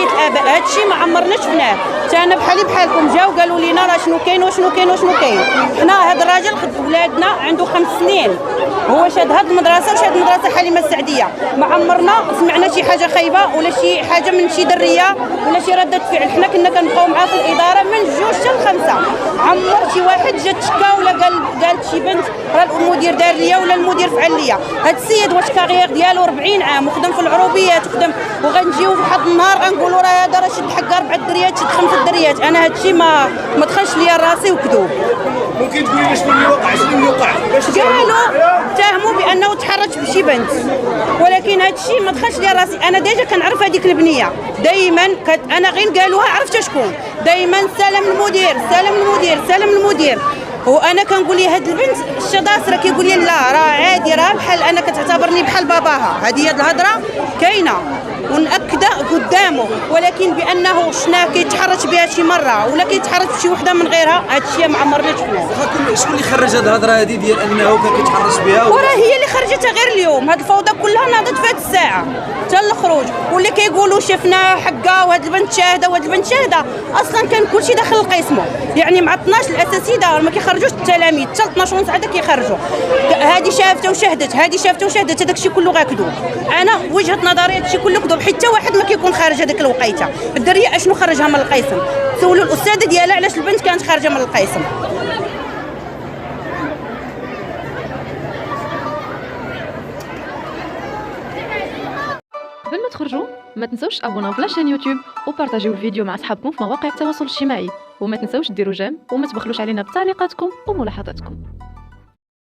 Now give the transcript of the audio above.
الاباء. هذا الشيء ما عمرنا شفناه. انا بحالي بحالكم جاو قالوا لنا راه شنو كاين وشنو كاين وشنو كاين. حنا هذا الراجل ولادنا عنده 5 سنين، هو شاد هذه المدرسه وشاد مدرسه حليمه السعديه. ما عمرنا سمعنا شي حاجه خايبه ولا شي حاجه من شي دريه ولا شي رده فعل. حنا كنا كنبقاو معاه في الاداره من 2 حتى 5. عمر شي واحد جا تشكى ولا قالت شي بنت راه المدير دار ليا ولا المدير فعل ليا. هذا السيد واش كارير ديالو 40 عام وخدم في العروبيات وخدم، وغنجيو في واحد النهار غنقولوا راه هذا راه شد حق 4 دريات شد 5 دريات. انا هذا الشيء ما دخلش ليا راسي وكذوب. ممكن تقولي لنا شنو اللي وقع؟ شنو اللي وقع؟ قالوا اتهموا بانه تحرش بشي بنت، ولكن هذا الشيء ما دخلش ليا راسي. انا ديجا كنعرف هذيك البنيه دائما انا غير قالوها عرفت شكون. دائما سلام المدير سلام المدير سلام المدير. وانا كنقول لي هاد البنت الشداس راه كيقول لي لا راه عادي راه بحال انا كتعتبرني بحال باباها. هذه الهضره كاينه ونأكدها قدامه، ولكن بانه شنا كيتحرش بها شي مره ولا كيتحرش بشي وحده من غيرها هذا الشيء ما عمرنا شفناه. شكون اللي خرج هذه الهضره هذه ديال انه كان كيتحرش بها؟ وراه هي اللي خرجتها غير اليوم. هاد الفوضى كلها ناضت في هاد الساعه حتى الخروج، واللي كيقولوا شفنا حقه وهاد البنت شاهده وهاد البنت شاهده. اصلا كان كلشي داخل القسم، يعني مع 12 الاساتذه ما كيخرجوش التلاميذ حتى 12 ونص عاد كيخرجوا. هذه شافته وشهدت هذه شافته وشهدت. هذاك الشيء كله غير كذوب. انا وجهه نظري هذا الشيء كله كذوب. حتى واحد ما كيكون خارج هذيك الوقيته. الدريه اشنو خرجها من القسم؟ سولوا الاستاذه ديالها علاش البنت كانت خارجه من القسم. قبل ما تخرجوا ما تنسوش تابوناو في لاشين يوتيوب وبارطاجيو الفيديو مع اصحابكم في مواقع التواصل الاجتماعي، وما تنسوش ديروا جيم وما تبخلوش علينا بتعليقاتكم وملاحظاتكم.